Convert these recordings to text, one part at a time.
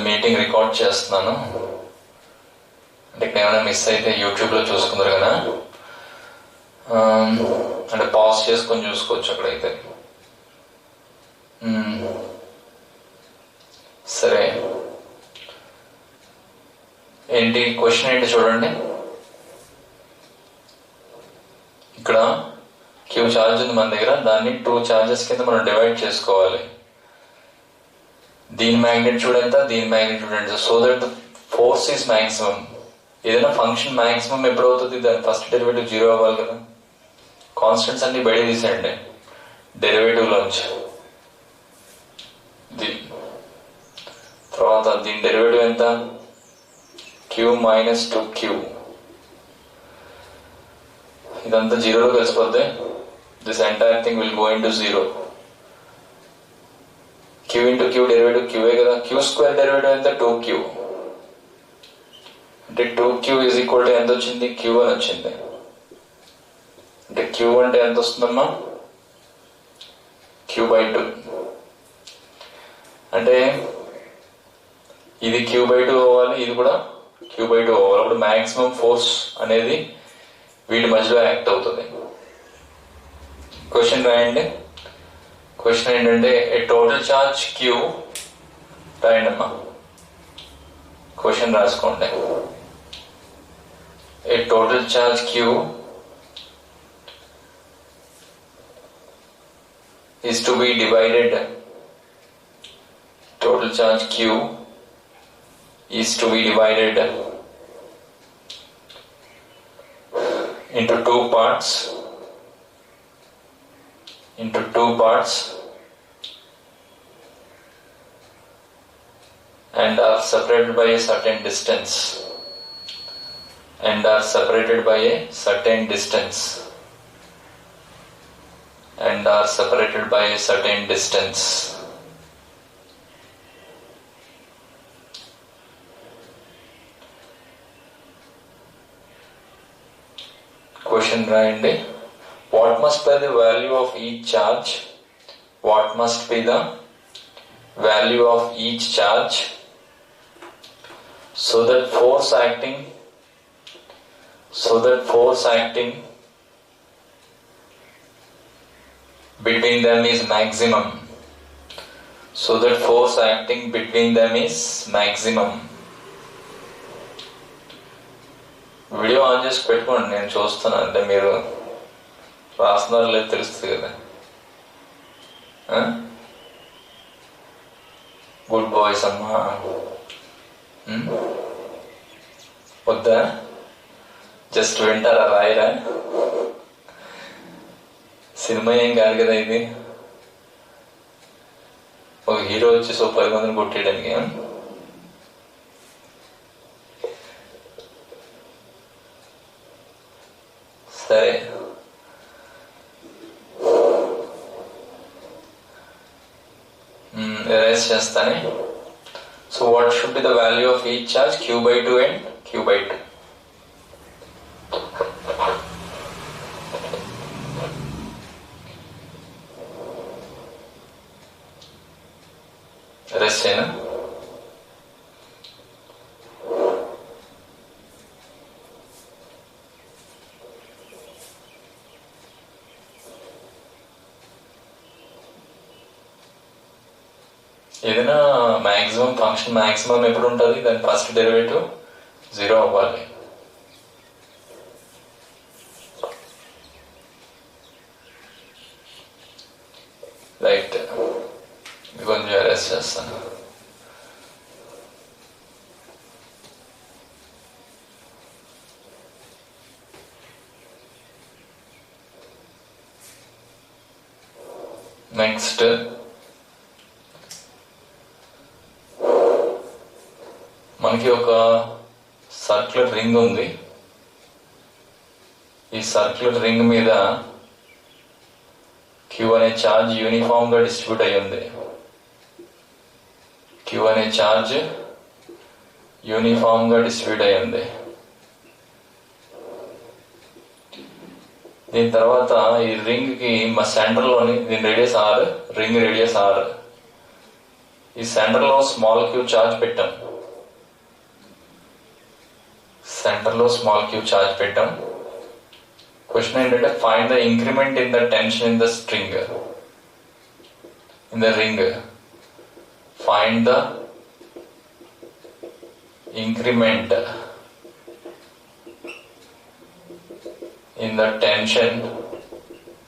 Meeting record చేస్తున్నాను, అంటే ఇక్కడ ఏమైనా మిస్ అయితే యూట్యూబ్లో చూసుకుందరు కదా, అంటే పాజ్ చేసుకొని చూసుకోవచ్చు అక్కడైతే. సరే, ఏంటి క్వశ్చన్ ఏంటి చూడండి. ఇక్కడ క్యూ ఛార్జ్ ఉంది మన దగ్గర, దాన్ని 2 ఛార్జెస్ కింద మనం డివైడ్ చేసుకోవాలి. దీని మ్యాగ్నిట్యూడ్ ఎంత, దీని మ్యాగ్నిట్యూడ్ ఎంత, so that force is maximum. ఏదైనా ఫంక్షన్ మ్యాక్సిమం ఎప్పుడు అవుతుంది, దాని ఫస్ట్ డెరివేటివ్ 0 అవ్వాలి కదా. కాన్స్టెంట్స్ అన్ని బయట తీసేయండి డెరివేటివ్ లోంచి. తర్వాత దీని డెరివేటివ్ ఎంత, q మైనస్ 2q. ఇదంతా 0లో కలిసిపోతే this entire thing will go into 0. q into q derivative qే కదా. q స్క్వేర్ డెరివేటివ్ ఎంత, 2q. అంటే 2q ఈజ్ ఈక్వల్ టు ఎంత వచ్చింది, q అని వచ్చింది. అంటే q అంటే ఎంత వస్తుందమ్మా, q/2. అంటే ఇది q/2 అవ్వాలి, ఇది కూడా q/2 అవ్వాలి. అప్పుడు మ్యాక్సిమం ఫోర్స్ అనేది వీటి మధ్యలో యాక్ట్ అవుతుంది. క్వశ్చన్ రాయండి. క్వశ్చన్ ఏంటంటే ఏ టోటల్ చార్జ్ q, రాయండి అమ్మా, క్వశ్చన్ రాసుకోండి. A total charge q is to be divided, total charge q is to be divided into two parts and are separated by a certain distance. Question రాయండి. What must be the value of each charge? So that force acting between them is maximum. Video on చేసి పెట్టుకోండి, నేను చూస్తాను, అంటే మీరు రాస్తున్నారో లేదు తెలుస్తుంది కదా. గుడ్ బాయ్స్ అమ్మా. వద్దా, జస్ట్ వింటారా, రాయరా? సినిమా ఏం కాదు కదా ఇది, ఒక హీరో వచ్చి 10 మందిని కొట్టేయడానికి. సరే, ఎరేజ్ చేస్తానే. So what should be the value of each charge, q/2 and q/2. Erase చేయనా? ఏదైనా మ్యాక్సిమం ఫంక్షన్ మ్యాక్సిమం ఎప్పుడు ఉంటుంది, దాని ఫస్ట్ డెరివేటివ్ 0 అవ్వాలి. రైట్, కొంచెం ఎరేజ్ చేస్తాను. నెక్స్ట్ మనకి ఒక సర్క్యులర్ రింగ్ ఉంది. ఈ సర్క్యులర్ రింగ్ మీద q అనే ఛార్జ్ యూనిఫామ్ గా డిస్ట్రిబ్యూట్ అయి ఉంది. q అనే ఛార్జ్ యూనిఫామ్ గా డిస్ట్రిబ్యూట్ అయి ఉంది. దీని తర్వాత ఈ రింగ్ కి మా సెంటర్ లోని, దీని radius r, ring radius r, ఈ సెంటర్లో స్మాల్ క్యూ చార్జ్ పెట్టాం. క్వశ్చన్ ఏంటంటే find the increment in the tension in the string in the ring. Find the increment in the tension,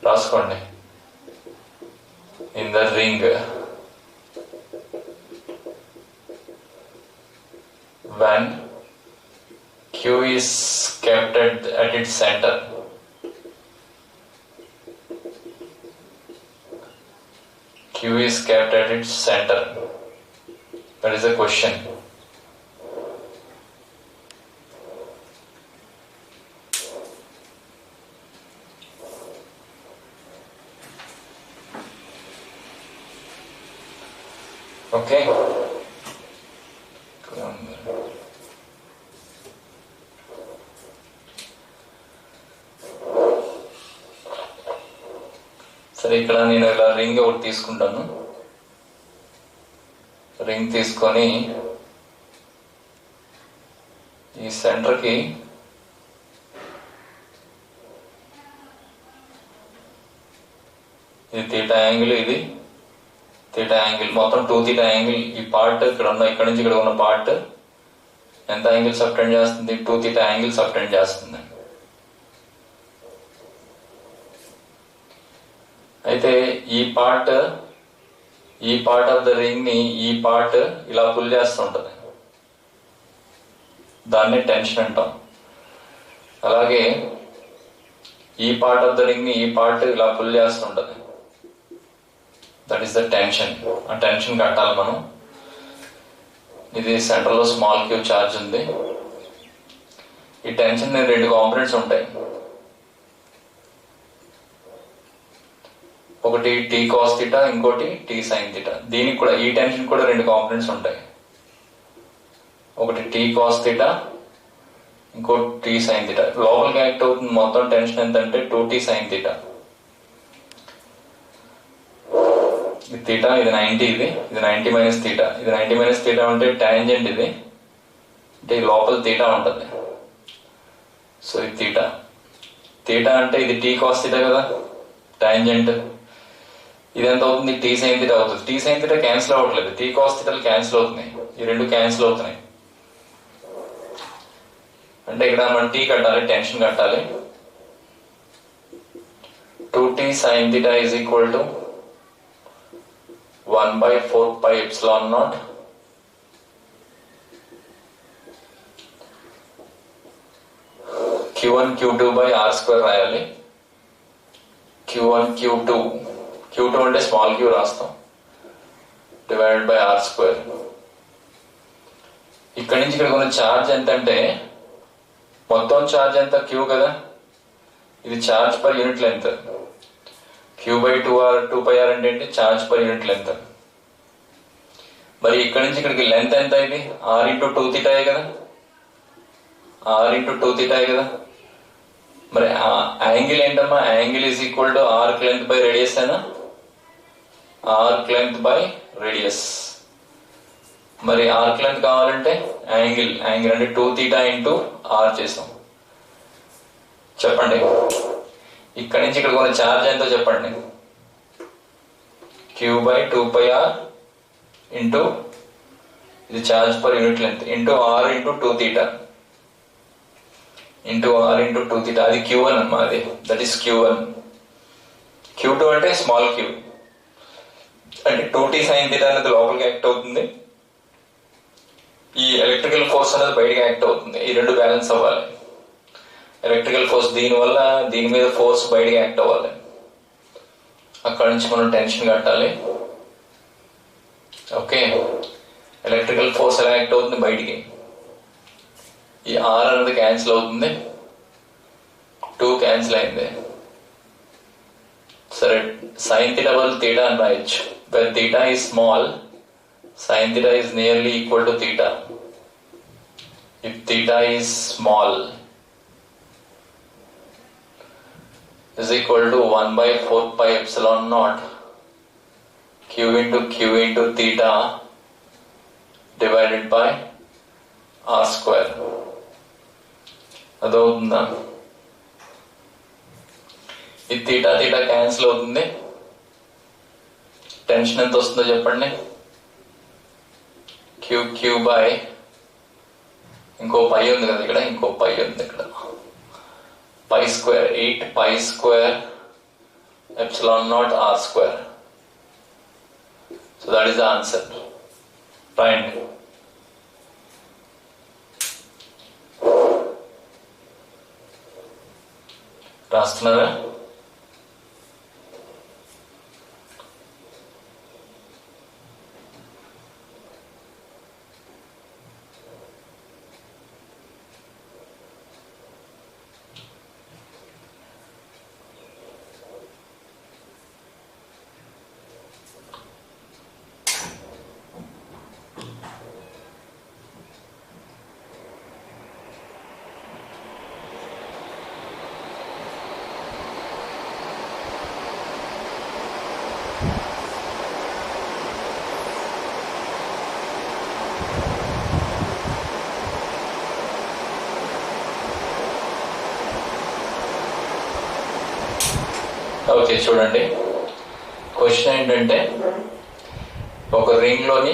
రాసుకోండి, in the ring when Q is kept at its center. Q is kept at its center. That is the question. Okay. సరే, ఇక్కడ నేను ఇలా ring ఒకటి తీసుకుంటాను. Ring తీసుకొని ఈ సెంటర్కి ఇది తీటా యాంగిల్, ఇది తీటా యాంగిల్, మొత్తం 2 తీటా యాంగిల్. ఈ పార్ట్ ఇక్కడ నుంచి ఇక్కడ ఉన్న పార్ట్ ఎంత యాంగిల్ సబ్టెండ్ చేస్తుంది? 2 తీటా యాంగిల్ సబ్టెండ్ చేస్తుంది. అయితే ఈ పార్ట్ ఆఫ్ ద రింగ్ ని ఈ పార్ట్ ఇలా పుల్ చేస్తుంటది, దాన్ని టెన్షన్ అంటాం. అలాగే ఈ పార్ట్ ఆఫ్ ద రింగ్ ని ఈ పార్ట్ ఇలా పుల్ చేస్తుంటది, దట్ ఈస్ ద టెన్షన్. ఆ టెన్షన్ కట్టాలి మనం. ఇది సెంటర్ లో స్మాల్ క్యూ చార్జ్ ఉంది. ఈ టెన్షన్ 2 కాంపోనెంట్స్ ఉంటాయి. ఒకటి టీ కాస్ థీటా, ఇంకోటి టీ సైన్ థీటా. దీనికి కూడా ఈ టెన్షన్ కూడా 2 కాంపోనెంట్స్ ఉంటాయి. ఒకటి టీ కాస్ థీటా, ఇంకోటి టీ సైన్ థీటా. లోపలికి యాక్ట్ అవుతుంది మొత్తం టెన్షన్ ఎంతంటే 2t సైన్ థీటా. ఇది థీటా, ఇది 90, ఇది 90 మైనస్ థీటా. ఇది 90 మైనస్ థీటా అంటే టాంజెంట్, ఇది అంటే లోపల థీటా ఉంటుంది. సో ఇది థీటా. థీటా అంటే ఇది టీ కాస్ థీటా కదా, టాంజెంట్. ఇది ఎంత అవుతుంది? టీ సైన్ థీటా అవుతుంది. టీ సైన్ థీటా క్యాన్సిల్ అవ్వట్లేదు, టీ కాస్ థీటాలు క్యాన్సిల్ అవుతున్నాయి. ఈ 2 క్యాన్సిల్ అవుతున్నాయి. అంటే ఇక్కడ మనం టీ కట్టాలి, టెన్షన్ కట్టాలి. 2t sin theta is equal to 1/4πε0 Q1 Q2 by r² రాయాలి. Q1 Q2 అంటే స్మాల్ క్యూ రాస్తాం, డివైడెడ్ బై r². ఇక్కడి నుంచి ఇక్కడ ఉన్న ఛార్జ్ ఎంత అంటే మొత్తం ఛార్జ్ ఎంత? Q కదా, ఇది charge per unit length. Q/2r 2πr అంటే ఏంటి? Charge per unit length. మరి ఇక్కడి నుంచి ఇక్కడికి లెంత్ ఎంత? ఇది r × 2θ కదా, r × 2θ కదా. మరి యాంగిల్ ఏంటమ్మా? Angle is equal to arc length by radius అయినా, ఆర్క్ లెంత్ బై రేడియస్. మరి ఆర్క్ లెంత్ కావాలంటే యాంగిల్ అంటే 2θ × r చేసాం. చెప్పండి, ఇక్కడి నుంచి ఇక్కడ కొన్ని ఛార్జ్ ఎంతో చెప్పండి. Q/2πr ఇంటూ ఇది charge per unit length into r × 2θ into r × 2θ. అది Q1 అమ్మా, అది దట్ ఈస్ Q1. Q2 అంటే స్మాల్ క్యూ, అంటే 2t sin θ అనేది లోపలికి యాక్ట్ అవుతుంది, ఈ ఎలక్ట్రికల్ ఫోర్స్ అనేది బయటకి యాక్ట్ అవుతుంది. ఈ 2 బ్యాలెన్స్ అవ్వాలి. ఎలక్ట్రికల్ ఫోర్స్ దీని మీద ఫోర్స్ బయటకి యాక్ట్ అవ్వాలి. అక్కడ నుంచి మనం టెన్షన్ కట్టాలి. ఓకే, ఎలక్ట్రికల్ ఫోర్స్ ఎలా యాక్ట్ అవుతుంది? బయటికి. ఈ r అనేది క్యాన్సిల్ అవుతుంది, 2 క్యాన్సిల్ అయింది. సరే, సైన్ థీటా బదులు థీటా అని రాయొచ్చు. When theta is small, sine theta is nearly equal to theta. If theta is small is equal to 1/4πε0 Q × θ divided by R square. అదవుతుందా? ఈ తీటా తీటా క్యాన్సిల్ అవుతుంది. Tension ఎంత వస్తుందో చెప్పండి. క్యూ బై ఇంకో పై ఉంది కదా ఇక్కడ, ఇంకో పై ఉంది ఇక్కడ, pi square 8 pi square epsilon naught R square. So that is the answer. Right. రాస్తున్నారా? ఓకే, చూడండి. క్వశ్చన్ ఏంటంటే, ఒక రింగ్ లోని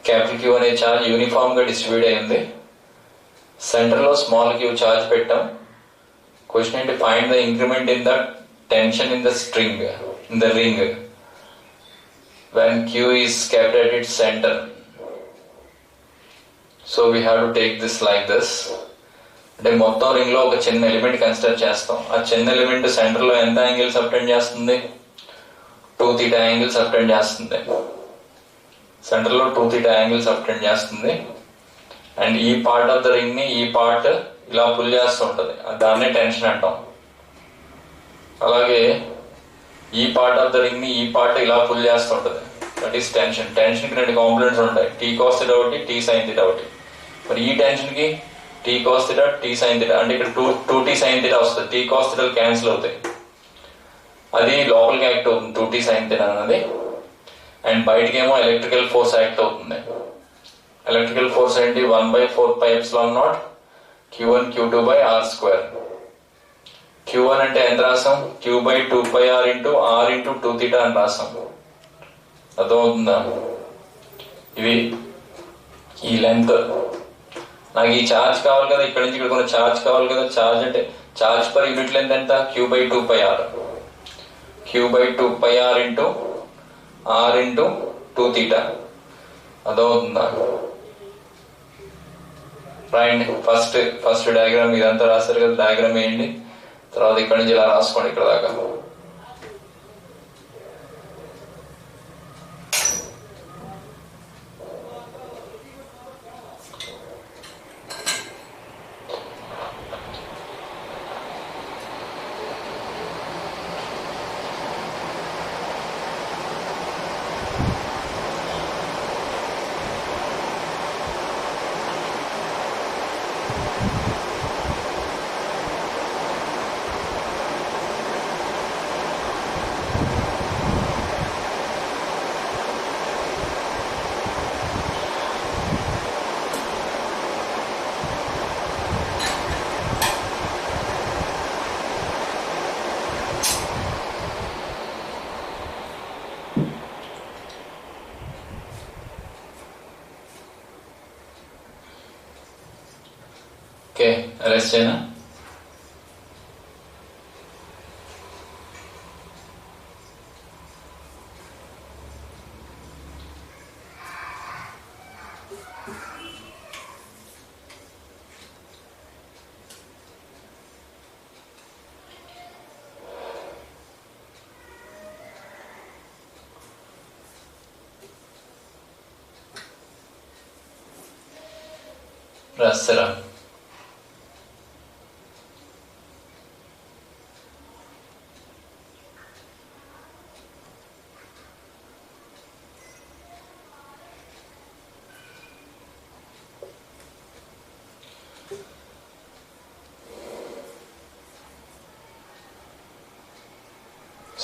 క్యాపిటల్ క్యూ అనే చార్జ్ యూనిఫామ్ గా డిస్ట్రిబ్యూట్ అయింది. సెంటర్ లో స్మాల్ క్యూ చార్జ్ పెట్టాం. క్వశ్చన్ ఏంటి, find the increment in the tension in the string in the ring when Q is kept at its center. So we have to take this like this. అంటే మొత్తం ring లో ఒక చిన్న element consider చేస్తాం. ఆ చిన్న element centre లో ఎంత యాంగిల్ సబ్టెండ్ చేస్తుంది? 2θ యాంగిల్ సబ్టెండ్ చేస్తుంది. సెంటర్ లో 2θ యాంగిల్ సబ్టెండ్ చేస్తుంది. అండ్ ఈ పార్ట్ ఆఫ్ ద రింగ్ ని ఈ పార్ట్ ఇలా పుల్ చేస్తూ ఉంటది, దాన్నే టెన్షన్ అంటాం. అలాగే ఈ పార్ట్ ఆఫ్ ద రింగ్ ని ఈ పార్ట్ ఇలా పుల్ చేస్తూ ఉంటది, దట్ ఈస్ టెన్షన్. టెన్షన్ కి 2 కాంపోనెంట్స్ ఉంటాయి, టీ కాస్ థీటా ఒకటి, టీ సైన్ థీటా ఒకటి. మరి ఈ టెన్షన్ కి T cos theta, T sine theta, అంటే ఇక్కడ 2t సైన్ థీటా వస్తుంది. టీ కాస్ థీటా క్యాన్సిల్ అవుతాయి, అది లోపలికి యాక్ట్ అవుతుంది 2t సైన్ థీటా అనేది. అండ్ బయటకేమో ఎలక్ట్రికల్ ఫోర్స్ యాక్ట్ అవుతుంది. ఎలక్ట్రికల్ ఫోర్స్ ఏంటి? 1/4πε0 Q1 Q2 by r square. Q1 అంటే ఎంత రాసాం? Q/2πr ఇంటూ r ఇంటూ 2θ అని రాసాం. అర్థమవుతుందా? ఇవి ఈ లెంత్. నాకు ఈ ఛార్జ్ కావాలి కదా, ఇక్కడ నుంచి ఇక్కడ కొన్ని ఛార్జ్ కావాలి కదా. ఛార్జ్ అంటే ఛార్జ్ పర్ యూనిట్ లెంత్ ఎంత? Q/2πr. Q/2πr into r into 2θ. అర్థమవుతుందా? రైట్. ఫస్ట్ డయాగ్రామ్ ఇదంతా రాస్తారు కదా, డయాగ్రామ్ వేయండి. తర్వాత ఇక్కడ నుంచి ఇలా రాసుకోండి ఇక్కడ దాకా. ఓకే, అరెస్ట్ చేయనా? రాస్తారా?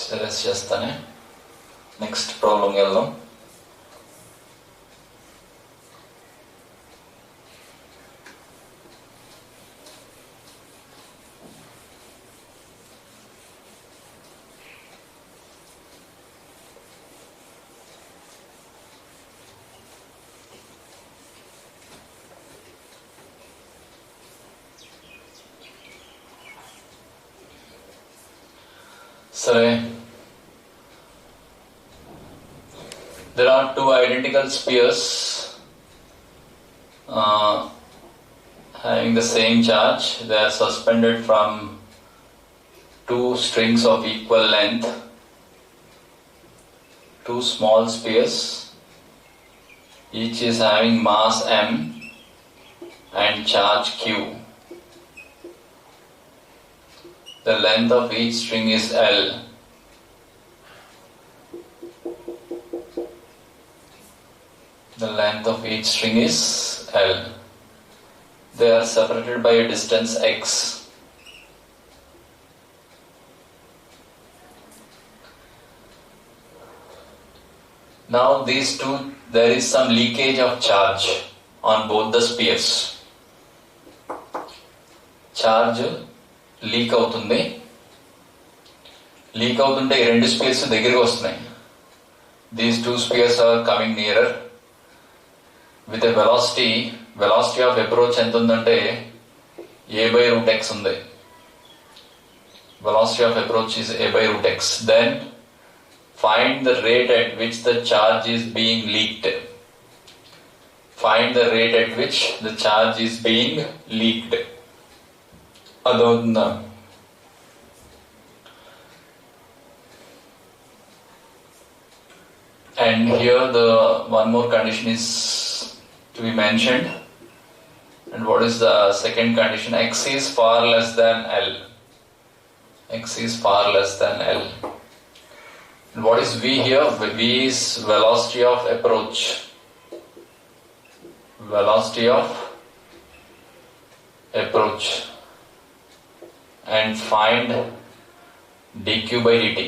సెలెక్ట్ చేస్తానే. నెక్స్ట్ ప్రాబ్లంకి వెళ్దాం. సరే, there are two identical spheres having the same charge. They are suspended from two strings of equal length, two small spheres, each is having mass m and charge q. The length of each string is L. The length of each string is L. They are separated by a distance x. Now these two, there is some leakage of charge on both the spheres. Charge leak అవుతుంది. Leak అవుతుంటే ఈ రెండు spheres దగ్గరికి వస్తున్నాయి. These two spheres are coming nearer with a velocity of approach ఎంత ఉందంటే a/√x ఉంది. Velocity of approach is a/√x. Then find the rate at which the charge is being leaked. Find the rate at which the charge is being leaked. అదవుతుందా? And here the one more condition is to be mentioned. And what is the second condition? X is far less than L. X is far less than L. And what is V here? V is velocity of approach. Velocity of approach. And find dq by dt.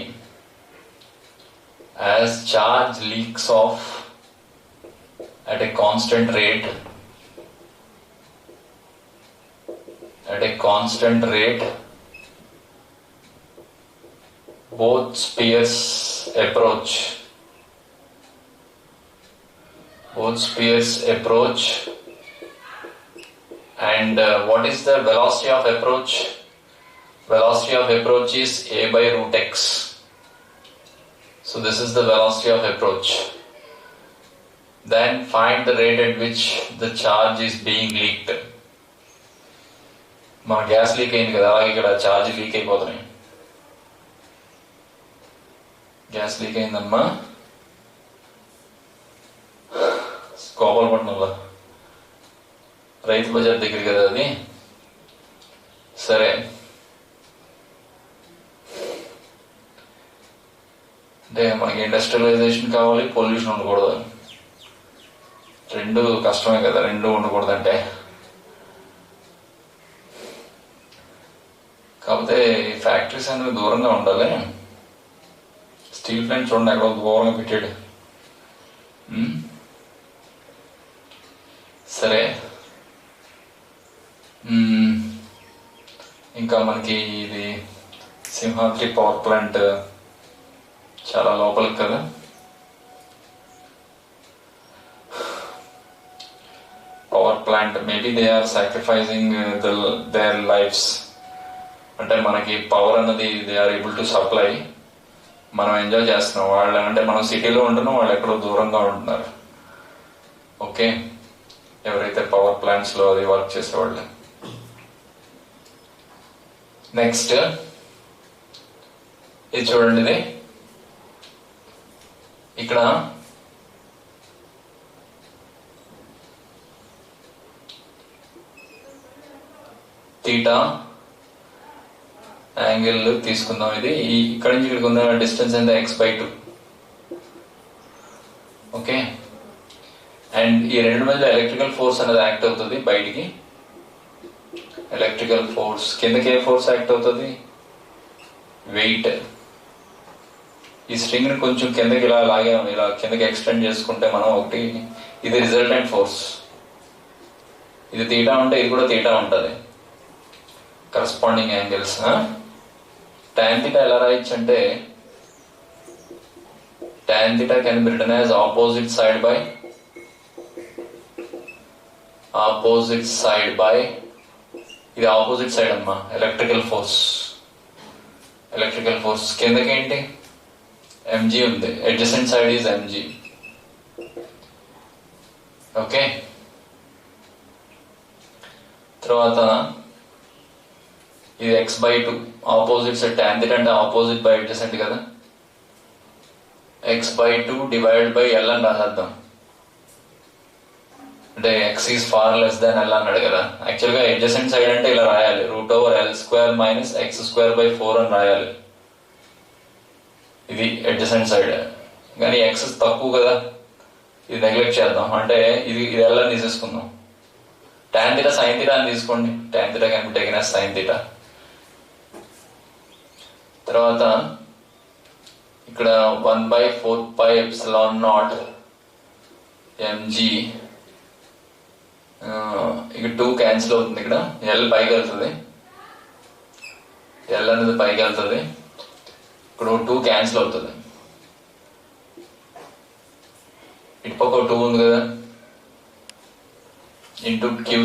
As charge leaks off at a constant rate, both spheres approach. And what is the velocity of approach? Velocity of approach is a/√x. So this is the velocity of approach. Then find the rate at which the charge is being leaked. మన gas leak అయింది కదా, అలాగే ఇక్కడ charge leak అయిపోతున్నాయి. Gas leak అయిందమ్మా గోపాలపట్నంలో, రైతు బజార్ దగ్గర కదా అది. సరే, అంటే మనకి ఇండస్ట్రియలైజేషన్ కావాలి, పొల్యూషన్ ఉండకూడదు. రెండు కష్టమే కదా, రెండు ఉండకూడదంటే. కాకపోతే ఫ్యాక్టరీస్ అనేవి దూరంగా ఉండాలి. స్టీల్ ప్లాంట్ చూడండి ఎక్కడ దూరంగా పెట్టాడు. సరే, ఇంకా మనకి ఇది సింహాద్రి పవర్ ప్లాంట్ చాలా లోపలికి కదా. Power plant maybe they are sacrificing their lives. అంటే మనకి పవర్ అన్నది they are able to supply, మనం ఎంజాయ్ చేస్తున్నాం. వాళ్ళు అంటే మనం సిటీలో ఉంటున్నాం, వాళ్ళు ఎక్కడో దూరంగా ఉంటున్నారు. ఓకే, ఎవరైతే పవర్ ప్లాంట్స్ లో అది వర్క్ చేసేవాళ్ళు. నెక్స్ట్ ఇది చూడండి, ఇది ఇక్కడ తీటా యాంగిల్ తీసుకుందాం. ఇది ఇక్కడి నుంచి ఇక్కడికి ఉన్న డిస్టెన్స్ ఎంత? x/2. ఓకే, అండ్ ఈ రెండు మధ్య ఎలక్ట్రికల్ ఫోర్స్ అనేది యాక్ట్ అవుతుంది బయటికి. ఎలక్ట్రికల్ ఫోర్స్ కిందకి ఏ ఫోర్స్ యాక్ట్ అవుతుంది? వెయిట్. ఈ స్ట్రింగ్ ని కొంచెం కిందకి ఇలా లాగాము, ఇలా కిందకి ఎక్స్టెండ్ చేసుకుంటే మనం ఒకటి, ఇది రిజల్టెంట్ ఫోర్స్. ఇది తీటా ఉంటే ఇది కూడా తీటా ఉంటుంది, కరస్పాండింగ్ యాంగిల్స్. tan theta ఎలా రాయొచ్చు అంటే tan theta can be written as opposite side by ఇది ఆపోజిట్ సైడ్ అమ్మా, ఎలక్ట్రికల్ ఫోర్స్. Electrical force. కిందకి ఏంటి, ఎంజీ ఉంది, adjacent side is MG. Okay, తర్వాత ఇది x/2 ఆపోజిట్ సైడ్, tan θ అంటే ఆపోజిట్ బై అడ్జసెంట్ కదా, x/2 డివైడ్ బై L అని రాసేద్దాం. అంటే x is far less than L అన్నాడు కదా. యాక్చువల్గా అడ్జసెంట్ సైడ్ అంటే ఇలా రాయాలి, √L² - x²/4 అని రాయాలి. ఇది అడ్జసెంట్ సైడ్, కానీ x తక్కువ కదా, ఇది నెగ్లెక్ట్ చేద్దాం. అంటే ఇది L అని తీసేసుకుందాం. tan θ sin θ అని తీసుకోండి, tan θ can be taken as sin θ. తర్వాత ఇక్కడ 1/4πε0 mg, ఇక్కడ 2 క్యాన్సిల్ అవుతుంది, ఇక్కడ L పైకి వెళ్తుంది, L అనేది పైకి వెళ్తుంది, ఇక్కడ 2 క్యాన్సిల్ అవుతుంది, ఇటు పక్క 2 ఉంది కదా, ఇంటూ q².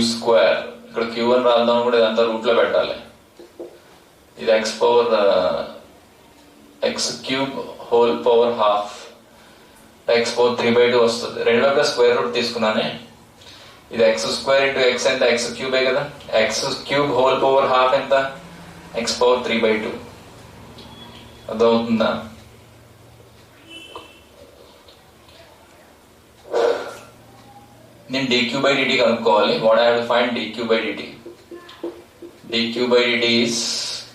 ఇక్కడ q అని రాద్దాం కూడా, ఇదంతా రూట్ లో పెట్టాలి. ఇది x³ x² x/3/2 వస్తుంది. రెండు వైపులా స్క్వేర్ రూట్ తీసుకున్నానే, ఇది x² x ఎంత, x³ కదా, x³ ఎంత, x/3/2. అదవుతుందా? నేను dq/dt కనుక్కోవాలి. What I have to find dq/dt. dq/dt is,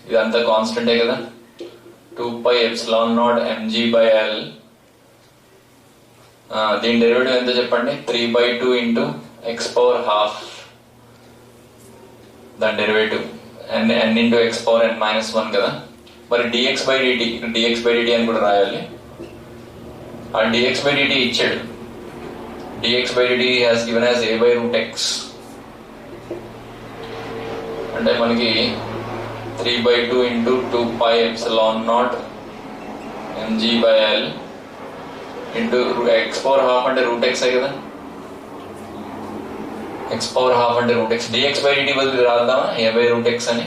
ఇదంతా కాన్స్టెంటే కదా, 2πε0 mg/L. దీని డెరివేటివ్ ఎంతో చెప్పండి, 3/2 ఇంటూ x², దాని డెరివేటివ్ n ఇంటూ x⁻n-1 కదా. మరి dx/dt, dx/dt అని కూడా రాయాలి. ఆ dx/dt ఇచ్చాడు, dx/dt has given as a/√x. అంటే మనకి 3/2 ఇంటూ 2πε0 mg/L ఇంటూ x⁻½ అంటే √x కదా, x⁻½ అంటే √x. dx/dt బదులు రాద్దామా a/√x అని,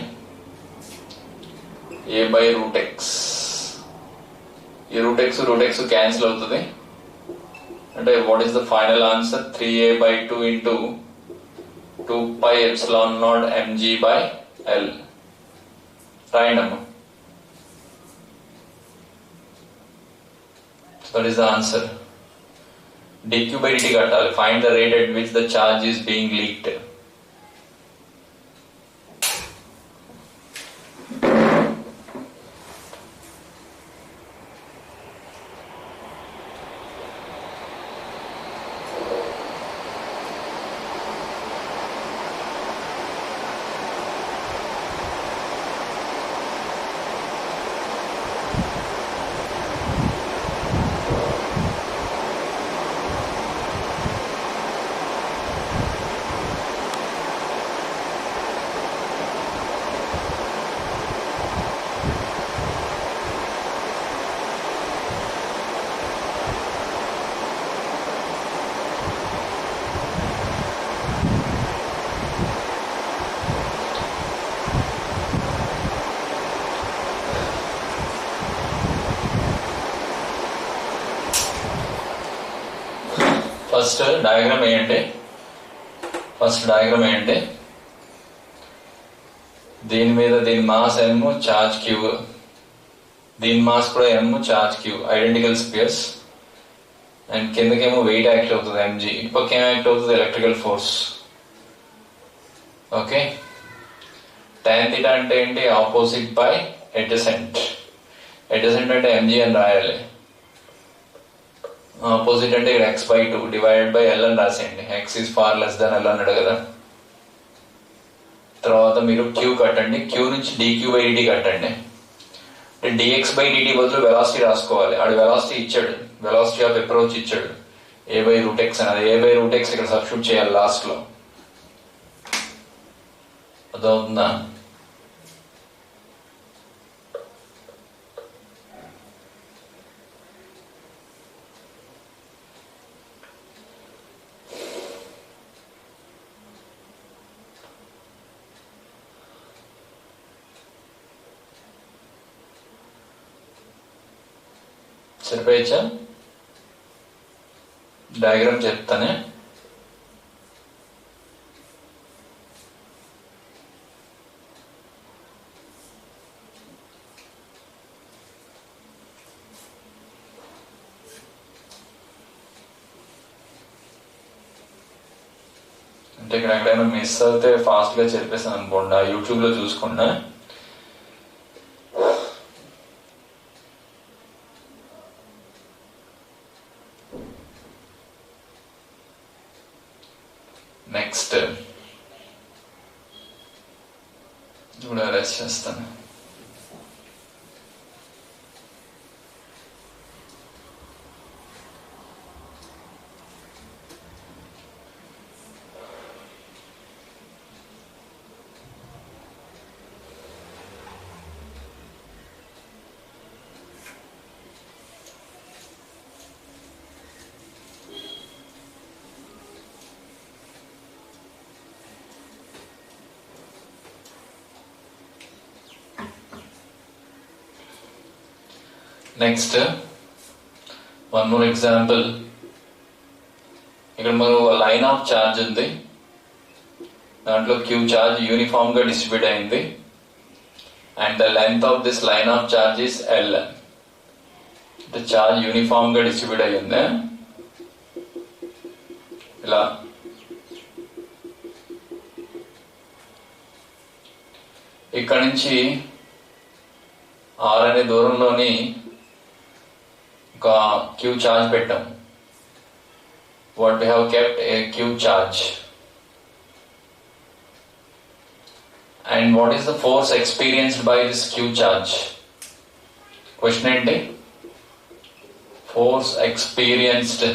a/√x. ఈ √x క్యాన్సిల్ అవుతుంది. అంటే what is the final answer, 3a/2 into 2πε0 mg/L. రాయండి అమ్మ. That is the answer. dq/dt కట్టాలి. Find the rate at which the charge is being leaked. First diagram వేయండి. దీని మీద దీని మాస్ m, చార్జ్ q, దీని మాస్ కూడా m, charge q, identical spheres. And కిందకేమో వెయిట్ యాక్ట్ అవుతుంది mg, ఇప్పటికి ఏం యాక్ట్ అవుతుంది, ఎలక్ట్రికల్ ఫోర్స్. ఓకే, tan θ అంటే ఏంటి, ఆపోజిట్ బై అడ్జసెంట్. అడ్జసెంట్ అంటే mg అని రాయాలి, ఆపోజిట్ అంటే ఇక్కడ x/2 డివైడెడ్ బై L అని రాసేయండి. x is far less than L అన్నాడు కదా. తర్వాత మీరు q కట్టండి, q నుంచి dq/dt కట్టండి. అంటే dx/dt బదులు వెలాసిటీ రాసుకోవాలి. ఆడు వెలాసిటీ ఇచ్చాడు, వెలాసిటీ ఆఫ్ అప్రోచ్ ఇచ్చాడు, a/√x అనేది. a/√x ఇక్కడ సబ్స్టిట్యూట్ చేయాలి లాస్ట్ లో. అదవుతుందా? సరిపోయచ్చా? డయాగ్రామ్ చెప్తానే. అంటే ఇక్కడ ఎక్కడైనా మిస్ అయితే ఫాస్ట్ గా చెప్పేసాను అనుకోండి, యూట్యూబ్ లో చూసుకున్నా. నెక్స్ట్ ఇప్పుడు అరెస్ట్ చేస్తాను. Next one more example. ఇక్కడ మనకు లైన్ ఆఫ్ చార్జ్ ఉంది, దాంట్లో క్యూ చార్జ్ యూనిఫామ్ గా డిస్ట్రిబ్యూట్ అయింది and the length of this line of charge is L. Charge uniform గా డిస్ట్రిబ్యూట్ అయ్యింది ఇలా. ఇక్కడ నుంచి ఆర్ అనే దూరంలోని ఒక క్యూ చార్జ్ పెట్టాం. What we have kept a Q charge. And what is the force experienced by this Q charge? Question ఏంటి? Force experienced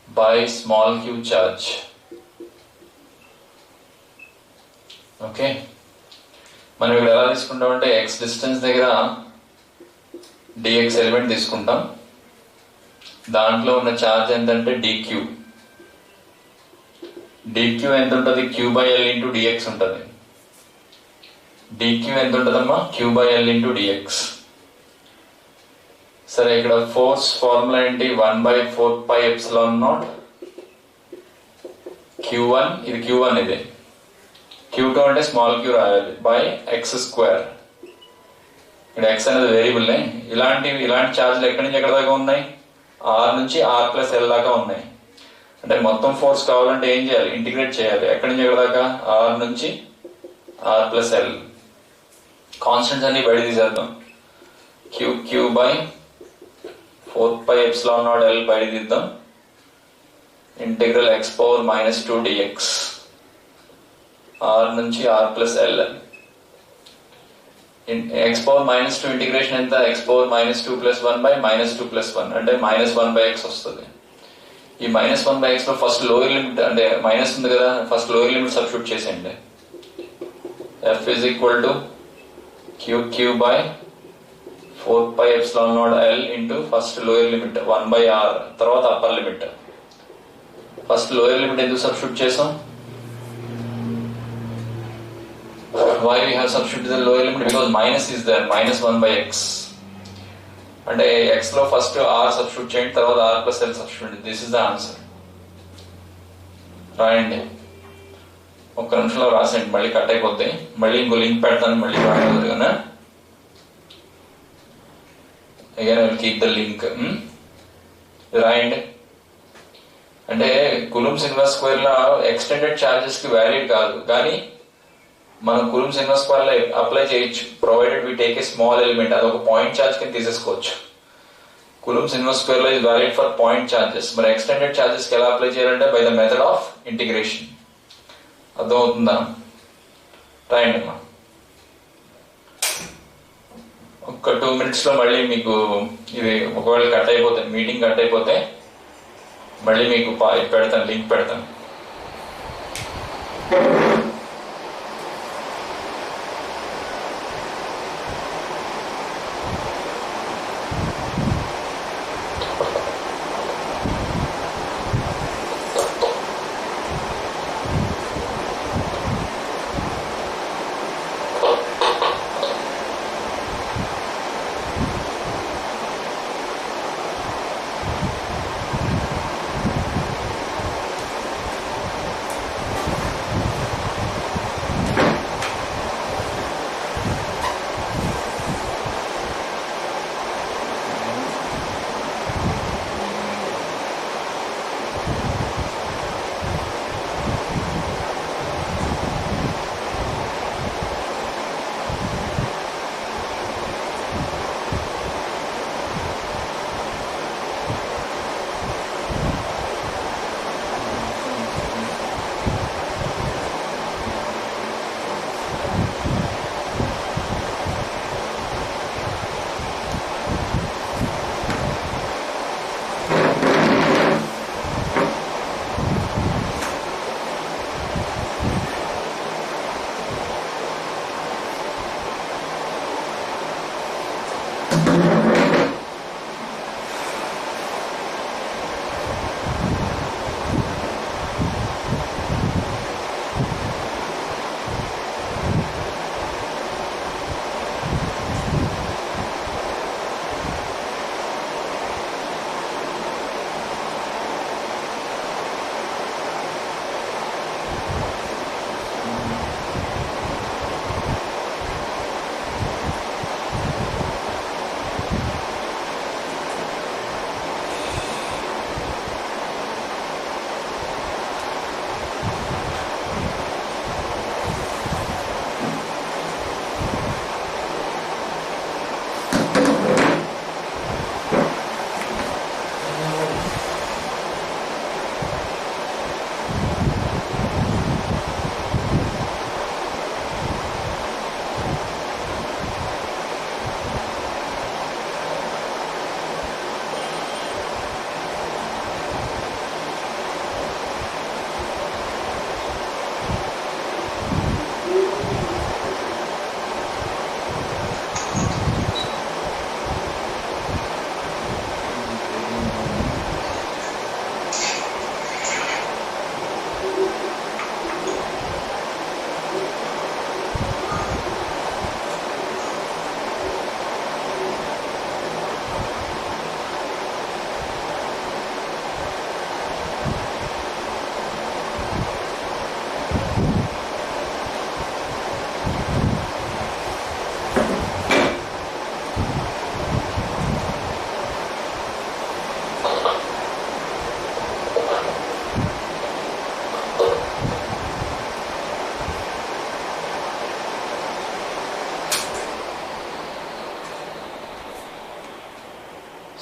by small Q charge. Okay, మనం ఇక్కడ ఎలా తీసుకుంటాం అంటే ఎక్స్ డిస్టెన్స్ దగ్గర డిఎక్స్ ఎలిమెంట్ తీసుకుంటాం, దాంట్లో ఉన్న ఛార్జ్ ఎంతంటే డిక్యూ. డిక్యూ ఎంత ఉంటుంది? Q by L into dx ఉంటుంది. డిక్యూ ఎంత ఉంటుందమ్మా? Q by L into dx. సరే, ఇక్కడ ఫోర్స్ ఫార్ములా ఏంటి? 1/4πε0 Q1, ఇది Q1, ఇది Q2 అంటే స్మాల్ క్యూ రాయాలి, బై ఎక్స్ స్క్వేర్. ఇక్కడ ఎక్స్ అనేది వేరియబుల్. ఇలాంటి ఛార్జ్లు ఎక్కడి నుంచి ఎక్కడ దాకా ఉన్నాయి? ఆర్ నుంచి ఆర్ ప్లస్ ఎల్ దాకా ఉన్నాయి. అంటే మొత్తం ఫోర్స్ కావాలంటే ఏం చేయాలి? ఇంటిగ్రేట్ చేయాలి. ఎక్కడి నుంచి ఎక్కడ దాకా? ఆర్ నుంచి ఆర్ ప్లస్ ఎల్. కాన్స్టెంట్స్ అన్ని బయట తీసేద్దాం. క్యూ బై 4πε0 ఎల్ బయట తీద్దాం. Integral x⁻² dx. ఆర్ నుంచి R plus L. x⁻² integration ఎంత? x⁻² + 1 బై -2 + 1 అంటే -1/x వస్తుంది. ఈ -1/x లో ఫస్ట్ లోయర్ లిమిట్ అంటే మైనస్ ఉంది కదా, ఫస్ట్ లోయర్ లిమిట్ సబ్స్టిట్యూట్ చేసేయండి. f = q by 4πε0 l into first lower limit 1/r, తర్వాత upper limit. First lower limit ఎందుకు సబ్స్టిట్యూట్ చేసాం? Why we have substituted the lower limit? Because minus is there, -1/x. అంటే x లో first r substitute చేయండి, తర్వాత r + l substitute. This is the answer. రాయండి, ఒక్క నిమిషంలో రాసేయండి, మళ్ళీ కట్ అయిపోద్ది. మళ్ళీ ఇంకో లింక్ పెడతాను, మళ్ళీ రాయకూడదు కదా. Again I will keep the link. రాయండి. అంటే Coulomb's inverse square law extended charges కి వ్యాలిడ్ కాదు, కానీ మనం Coulomb's inverse square law apply చేయొచ్చు, provided we take a small element. అదొక పాయింట్ చార్జ్ కింద తీసేసుకోవచ్చు. Coulomb's inverse square law is valid for point charges. మరి ఎక్స్టెండెడ్ చార్జెస్ కి ఎలా అప్లై చేయాలంటే by the method of integration. అర్థమవుతుందా? రాయండి అమ్మా. ఒక 2 minutes లో మళ్ళీ మీకు ఇది ఒకవేళ కట్ అయిపోతే, మీటింగ్ కట్ అయిపోతే మళ్ళీ మీకు పెడతాను, లింక్ పెడతాను.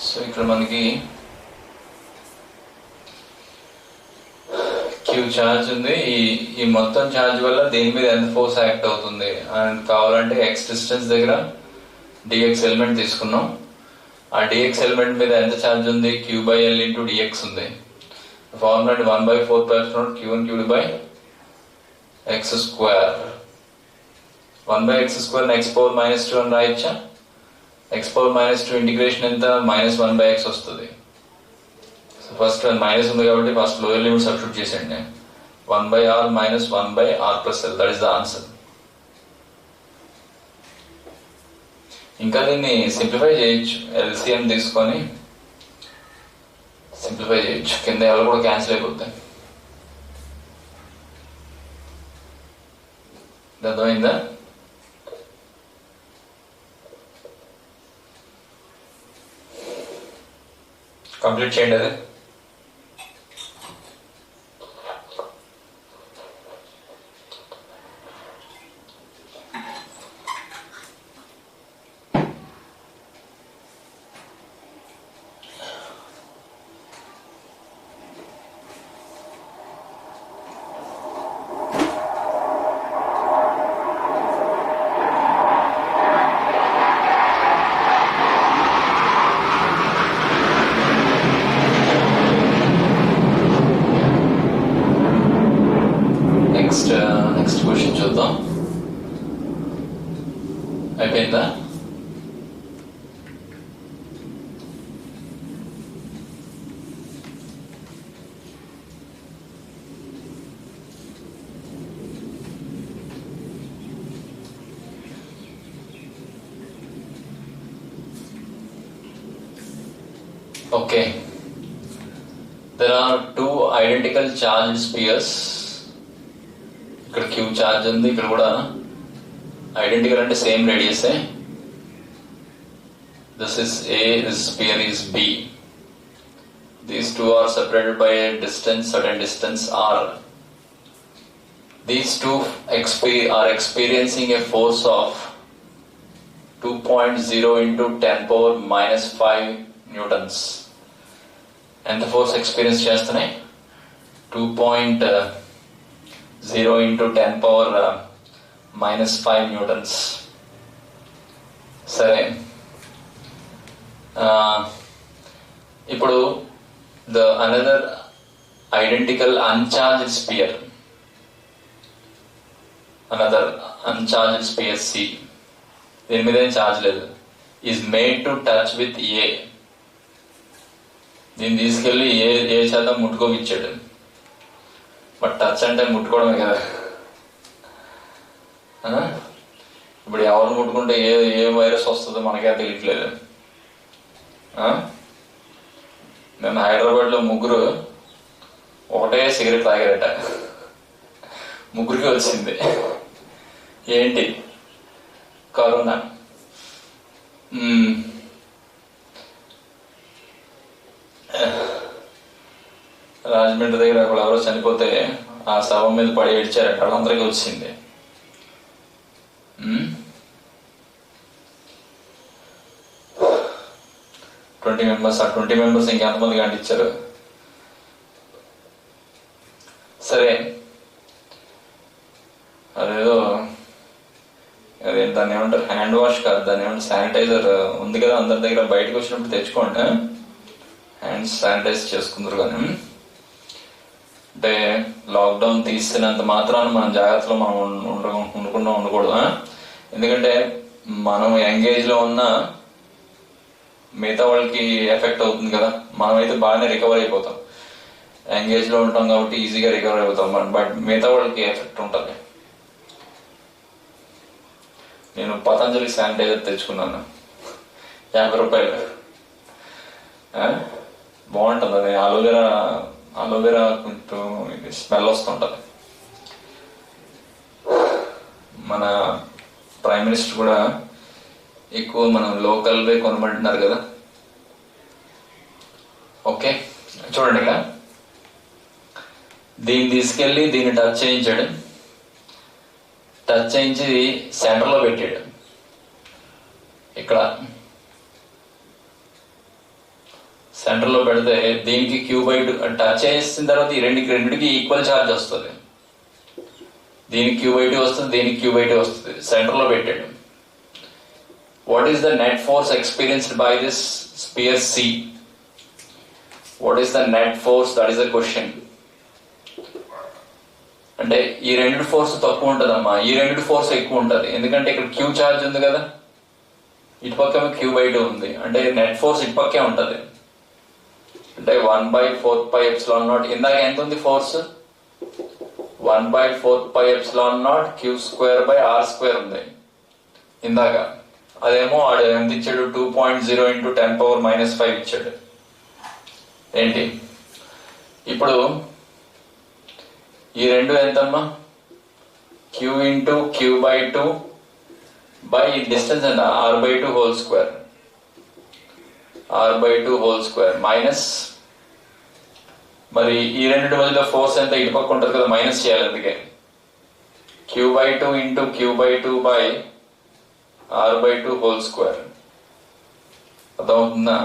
సో ఇక్కడ మనకి క్యూ ఛార్జ్ ఉంది. ఈ మొత్తం ఛార్జ్ వల్ల దేని మీద ఎంత ఫోర్స్ యాక్ట్ అవుతుంది అని కావాలంటే ఎక్స్ డిస్టెన్స్ దగ్గర డిఎక్స్ ఎలిమెంట్ తీసుకున్నాం. ఆ డిఎక్స్ ఎలిమెంట్ మీద ఎంత ఛార్జ్ ఉంది, Q by L into d x ఉంది. ఫార్ములా 1/4 క్యూ క్యూడ్ by x square. 1/x² x power -2 అని రాయొచ్చా? ఎక్స్ పవర్ -2 ఇంటిగ్రేషన్ ఎంత, -1/x వస్తుంది. సో ఫస్ట్ మైనస్ ఉంది కాబట్టి ఫస్ట్ లోయర్ లిమిట్ సబ్స్టిట్యూట్ చేసేయండి. 1/r - 1/r + l, that is the answer. ఇంకా దీన్ని సింప్లిఫై చేయొచ్చు, ఎల్సిఎం తీసుకొని సింప్లిఫై చేయొచ్చు. కింద ఎవరు కూడా క్యాన్సిల్ అయిపోతాయి. అర్థమైందా? కంప్లీట్ చేయండి అది. నెక్స్ట్ క్వశ్చన్ చూద్దాం. అయిపోయిందా? Okay, there are two identical charged spheres. ఇక్కడ క్యూ చార్జ్ ఉంది, ఇక్కడ కూడా ఐడెంటికల్ అంటే same radius. This is A, this sphere is B. These two are separated by a distance, certain distance R. These two are experiencing a force of 2.0 into 10⁻⁻5 newtons. ఎంత force experience చేస్తున్నాయి? 2.0 into 10⁻⁻5 newtons. సరే, ఇప్పుడు another identical అన్చార్జ్డ్ spear, C, దీని మీద ఏం charge లేదు, is made to touch with A. దీన్ని తీసుకెళ్లి ఏ చేత ముట్టుకోవిచ్చాడు. బట్ టచ్ అంటే ముట్టుకోవడమే కదా. ఇప్పుడు ఎవరు ముట్టుకుంటే ఏ వైరస్ వస్తుందో మనకే తెలియట్లేదు. నేను హైదరాబాద్ లో ముగ్గురు ఒకటే సిగరెట్ తాగారట, ముగ్గురికి వచ్చింది. ఏంటి? కరోనా. రాజమండ్రి దగ్గర అక్కడ ఎవరో చనిపోతే ఆ శవం మీద పడి ఏడ్చారట, వాళ్ళందరికీ వచ్చింది. 20 మెంబర్స్, ఆ 20 మెంబర్స్ ఇంకెంతమంది కంటించారు. సరే, అదేదో దాన్ని ఏమంటారు, హ్యాండ్ వాష్ కాదు, దాన్ని ఏమంటారు, శానిటైజర్ ఉంది కదా అందరి దగ్గర, బయటకు వచ్చినప్పుడు తెచ్చుకోండి, హ్యాండ్స్ శానిటైజ్ చేసుకుందరు. కానీ అంటే లాక్డౌన్ తీసినంత మాత్రాన మన జాగ్రత్తలో మనం ఉండకూడదు. ఎందుకంటే మనం యంగేజ్ లో ఉన్న మిగతా వాళ్ళకి ఎఫెక్ట్ అవుతుంది కదా. మనమైతే బాగానే రికవర్ అయిపోతాం, యంగేజ్ లో ఉంటాం కాబట్టి ఈజీగా రికవర్ అయిపోతాం. బట్ మిగతా వాళ్ళకి ఎఫెక్ట్ ఉంటుంది. నేను పతంజలి శానిటైజర్ తెచ్చుకున్నాను, 50 రూపాయలు. బాగుంటుంది అది, అలోవెరా కొంచెం స్మెల్ వస్తుంటది. మన ప్రైమ్ మినిస్టర్ కూడా ఎక్కువ మనం లోకల్ వే కొనమంటున్నారు కదా. ఓకే, చూడండి, ఇక దీన్ని తీసుకెళ్లి దీన్ని టచ్ చేయించాడు, టచ్ చేయించి సెంటర్ లో పెట్టాడు. ఇక్కడ సెంటర్ లో పెడితే దీనికి క్యూబైట్ టచ్ చేసిన తర్వాత ఈ రెండుకి ఈక్వల్ ఛార్జ్ వస్తుంది. దీనికి క్యూబైటీ వస్తుంది, దీనికి క్యూబైటీ వస్తుంది. సెంటర్ లో పెట్టాడు. What is the net force experienced by this sphere C? What is the net force? That is the question. అంటే ఈ రెండు ఫోర్స్ తక్కువ ఉంటుందమ్మా, ఈ రెండు ఫోర్స్ ఎక్కువ ఉంటుంది. ఎందుకంటే ఇక్కడ క్యూ ఛార్జ్ ఉంది కదా, ఇటుపక్క క్యూబైటీ ఉంది. అంటే నెట్ ఫోర్స్ ఇటుపక్కే ఉంటుంది. అంటే 1/4πε0. ఇందాక ఎంత ఉంది ఫోర్స్? 1/4πε0 Q²/R² ఉంది ఇందాక. అదేమో వాడు ఎంత ఇచ్చాడు? 2.0 × 10⁻⁻5 ఇచ్చాడు. ఏంటి ఇప్పుడు ఈ రెండు ఎంతమ్మా? Q × Q/2 బై డిస్టెన్స్ ఎంత? R/2² R/2² మైనస్ మరి ఈ రెండు మధ్యలో ఫోర్స్ ఎంత? ఇటుపక్క ఉంటుంది కదా, మైనస్ చేయాలి. అందుకే Q/2 × Q/2 బై R/2² అర్థమవుతుందా?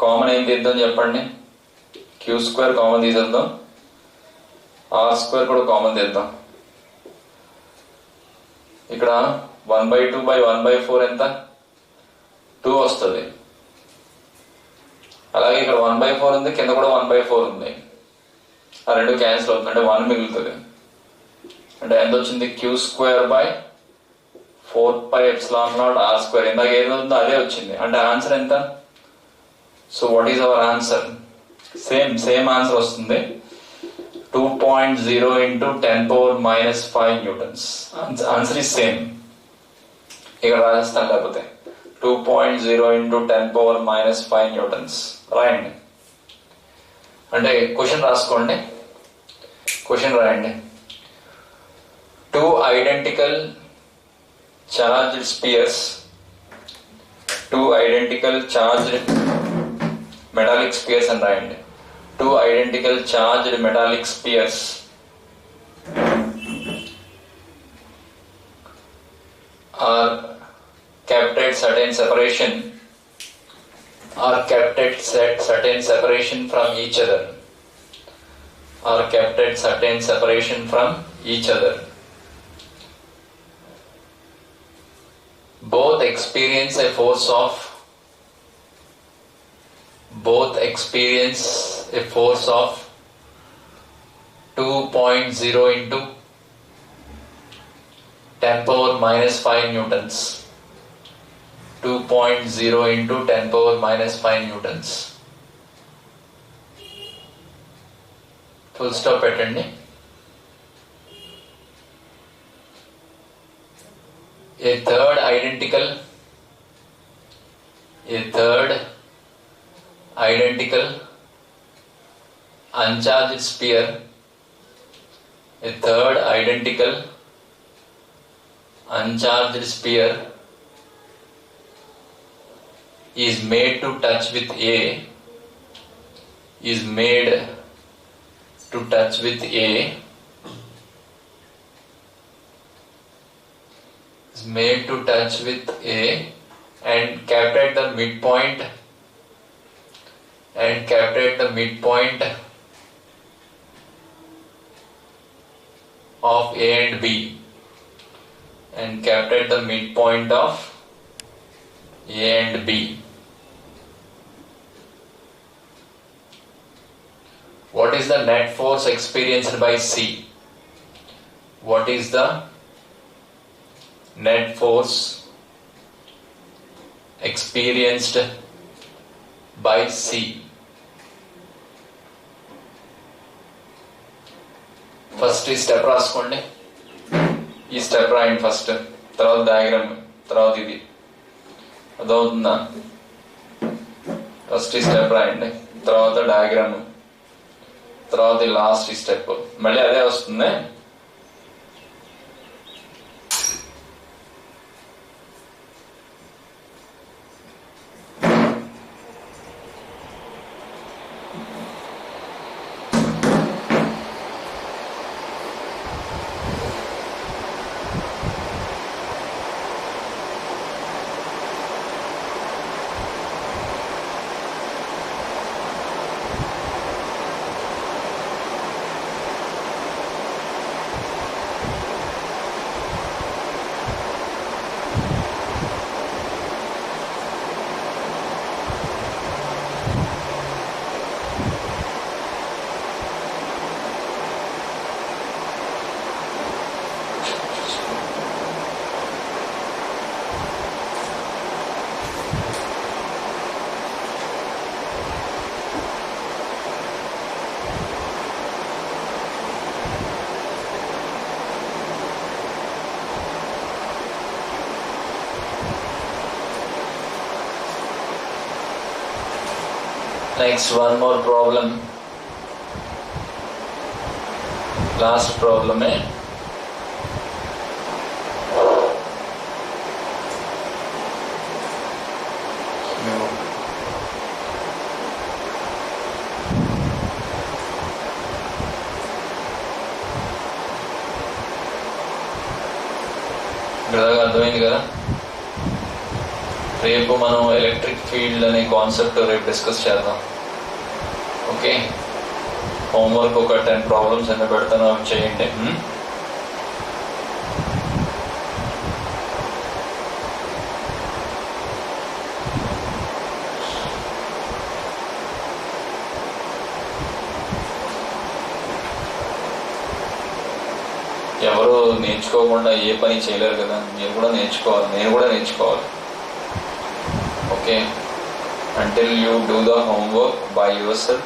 కామన్ ఏం తీద్దాం చెప్పండి? Q² కామన్ తీసేద్దాం, R² కూడా కామన్ తీద్దాం. ఇక్కడ 1/2 బై 1/4 ఎంత? 2 వస్తుంది. అలాగే ఇక్కడ 1/4 ఉంది, కింద కూడా 1/4 ఉంది. ఆ రెండు క్యాన్సిల్ అవుతుంది, అంటే 1 మిగులుతుంది. అంటే ఎంత వచ్చింది? Q²/4πε0 ఇందాక ఏది ఉందో అదే వచ్చింది. అంటే ఆన్సర్ ఎంత? So what is our answer? Same answer వస్తుంది. 2.0 × 10⁻⁻5 న్యూటన్స్. Answer is same. ఇక్కడ రాజస్థాన్ లేకపోతే 2.0 × 10⁻⁻5 న్యూటన్స్ రాయండి. అంటే క్వశ్చన్ రాసుకోండి, క్వశ్చన్ రాయండి. 2 identical charged spheres, 2 identical charged metallic spheres అని రాయండి. 2 identical charged metallic spheres are kept at certain separation from each other. Are kept at certain separation from each other. Both experience a force of 2.0 × 10⁻⁵ newtons. 2.0 × 10⁻⁵ newtons. Full stop పెట్టండి. A third identical uncharged sphere, a third identical uncharged sphere is made to touch with A, is made to touch with A, is made to touch with A and kept at the midpoint, and kept at the midpoint of A and B, and kept at the midpoint of A and B. What is the net force experienced by C? What is the net force experienced by C? First ఈ step రాసుకోండి. ఈ step రాయండి first, తర్వాత diagram, తర్వాత ఇది. అదవుతుందా? First ఈ step రాయండి, తర్వాత డయాగ్రామ్, తర్వాత ఈ లాస్ట్ ఈ స్టెప్. మళ్ళీ అదే వస్తుంది. Next, one more problem. Last problem है బ్రదర్గా అర్థమైంది కదా. రేపు మనం ఎలక్ట్రిక్ ఫీల్డ్ అనే కాన్సెప్ట్ రేపు డిస్కస్ చేద్దాం. ఓకే, హోంవర్క్ ఒక 10 ప్రాబ్లమ్స్ అన్నీ పెడతాను, అవి చేయండి. ఎవరు నేర్చుకోకుండా ఏ పని చేయలేరు కదా, మీరు కూడా నేర్చుకోవాలి, నేను కూడా నేర్చుకోవాలి. Okay, until you do the homework by yourself,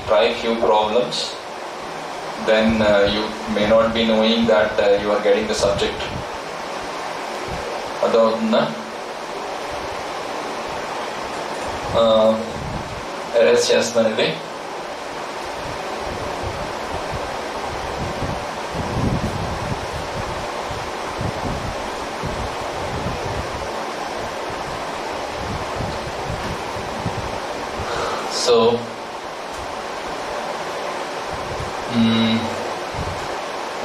try few problems, then you may not be knowing that you are getting the subject. అర్థమవుతుందా? ఎరేస్ చేస్తాను ఇది. సో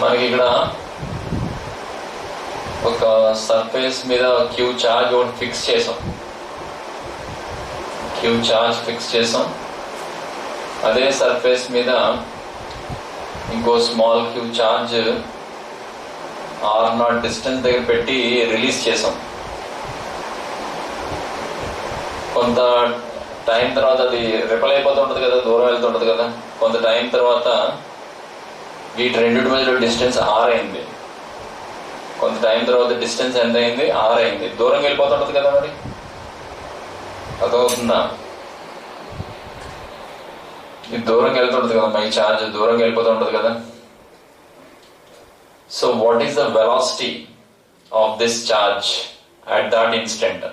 మనకి ఇక్కడ ఒక సర్ఫేస్ మీద క్యూ చార్జ్ ఒకటి ఫిక్స్ చేసాం. అదే సర్ఫేస్ మీద ఇంకో small Q charge r0 distance దగ్గర పెట్టి రిలీజ్ చేసాం. కొంత టైం తర్వాత అది రిపల్ అయిపోతూ ఉంటుంది కదా, దూరం వెళ్తుంటుంది కదా. కొంత టైం తర్వాత వీటి రెండింటి మధ్యలో డిస్టెన్స్ r అయింది. కొంత టైం తర్వాత డిస్టెన్స్ ఎంత అయింది? r అయింది. దూరం వెళ్ళిపోతుంటుంది కదా. మరి అర్థమవుతుందా? ఇది దూరం వెళ్తుంటుంది కదా, ఈ ఛార్జ్ దూరం వెళ్ళిపోతూ ఉంటుంది కదా. So what is the velocity of this charge at that instant?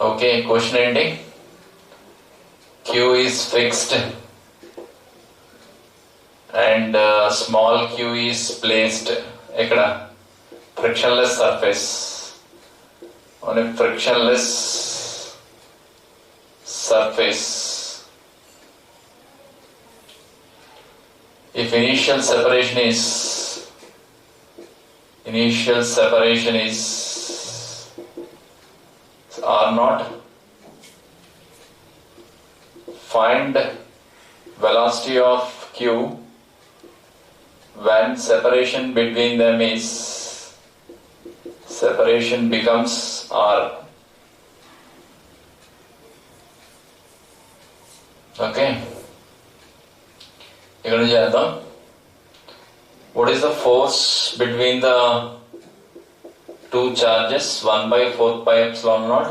Okay, question ఏంటి? Q is fixed and small q is placed ఇక్కడ frictionless surface on a frictionless surface. If initial separation is r0, find velocity of q when separation becomes r. Okay, ఇక్కడ నుంచి చేద్దాం. What is the force between the two charges? 1/4πε0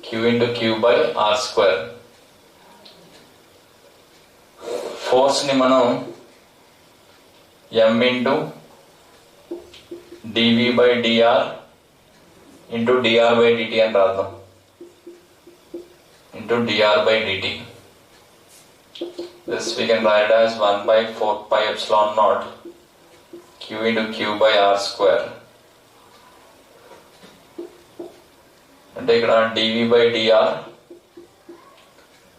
q into q by r square. Force ని మనం m into dv by dr into dr by dt అని రాద్దాం. into dr by dt. This we can write as 1/4πε0 q into q by r square. అంటే ఇక్కడ dv by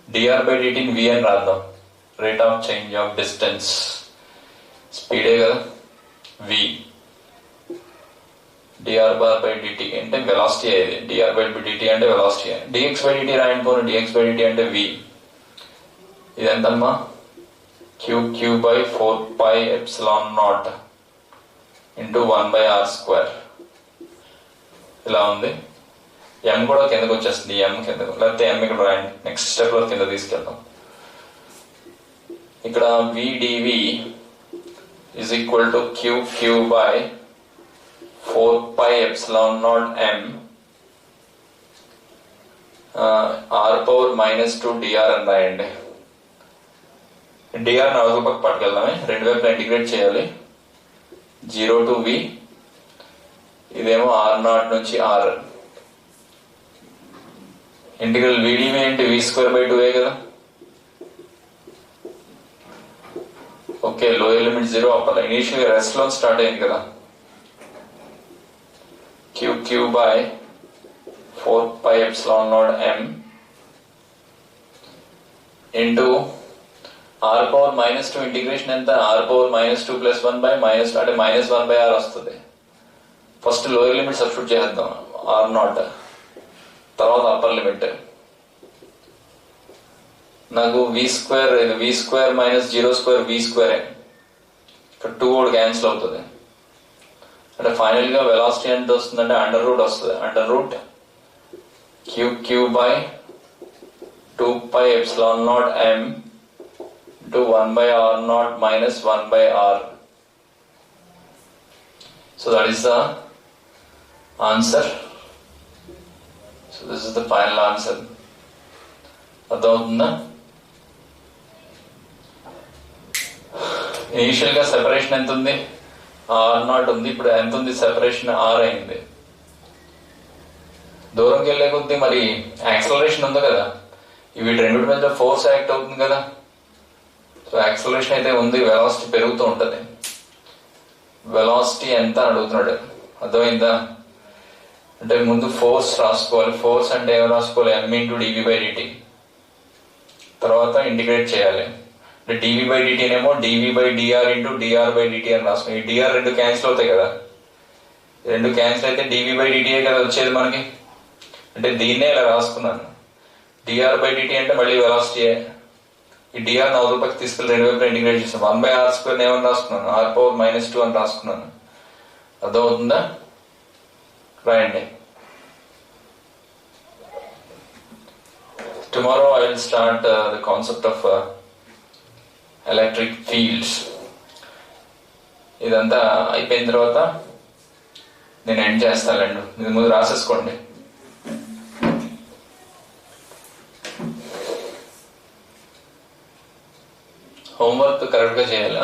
dr by dt ని v అని రాద్దాం. Rate of change of distance, స్పీడే కదా, v. dr bar by dt అంటే velocity అయ్యేది. dr by dt అంటే వెలాసిటీ. dx by dt రాయనుకోను, dx by dt అంటే v. ఇది ఎంతమ్మా? q by 4πε0 into 1/r square. ఇలా ఉంది. m కూడా కిందకు వచ్చేస్తుంది. m కిందకు, లేకపోతే m ఇక్కడ రాయండి. నెక్స్ట్ స్టెప్ లో కింద తీసుకెళ్తాం. ఇక్కడ v dv is equal to q by 4πε0 m r power -2 dr అని రాయండి. dr ని అవతల పక్క పట్టుకెళ్దామే, రెండు వైపులా ఇంటిగ్రేట్ చేయాలి. 0 to v, ఇదేమో r0 నుంచి r, ఇంటిగ్రల్ VdV అంటే v²/2a కదా. ఓకే, లోయర్ లిమిట్ 0 అవ్వాలి. ఇనీషియల్ గా రెస్ట్ లో స్టార్ట్ అయింది కదా. q/4πε0m ఇంటూ r⁻² ఇంటిగ్రేషన్ ఎంత, r⁻² + 1/- అంటే -1/r వస్తుంది. ఫస్ట్ లోయర్ లిమిట్ సబ్స్టిట్యూట్ చేద్దాం, r0, తర్వాత అప్పర్ లిమిట్. నాకు v² ఇది v² - 0² v². ఇక్కడ 2 కూడా క్యాన్సిల్ అవుతుంది. అంటే ఫైనల్ గా వెలాసిటీ ఎంత వస్తుందంటే √ వస్తుంది. √qq/2πε0m into 1/r0 minus 1/r. So that is the answer. So this is the final answer. అర్థమవుతుందా? ఇనీషియల్ గా సెపరేషన్ ఎంత ఉంది, r0 ఉంది. ఇప్పుడు ఎంత ఉంది సెపరేషన్, r అయింది. దూరంకి వెళ్ళే కొద్దీ మరి యాక్సలరేషన్ ఉంది కదా, వీటి రెండింటి మీద ఫోర్స్ యాక్ట్ అవుతుంది కదా. సో యాక్సలరేషన్ అయితే ఉంది, వెలాసిటీ పెరుగుతూ ఉంటది. వెలాసిటీ ఎంత అని అడుగుతున్నాడు, అర్థమైందా? అంటే ముందు ఫోర్స్ రాసుకోవాలి. ఫోర్స్ అంటే ఏం రాసుకోవాలి, m×dv/dt. తర్వాత ఇంటిగ్రేట్ చేయాలి. అంటే dv/dt నేమో dv/dr × dr/dt అని రాసుకోవాలి. ఈ dr రెండు క్యాన్సిల్ అవుతాయి కదా, రెండు క్యాన్సిల్ అయితే dv/dt కదా వచ్చేది మనకి. అంటే దీన్నే ఇలా రాసుకున్నాను. dr/dt అంటే మళ్ళీ వెలాసిటీయే. ఈ dr అవతల పక్కకి తీసుకెళ్ళి రెండు వైపులా ఇంటిగ్రేట్ చేస్తాను. 1/r² ఏమని రాసుకున్నాను, r⁻² అని రాసుకున్నాను. అర్థమవుతుందా? రాయండి. Tomorrow I will start the concept of electric fields. ఇదంతా అయిపోయిన తర్వాత నేను ఎండ్ చేస్తానండి. ఇది ముందు రాసేసుకోండి. హోంవర్క్ కరెక్ట్ గా చేయాలి.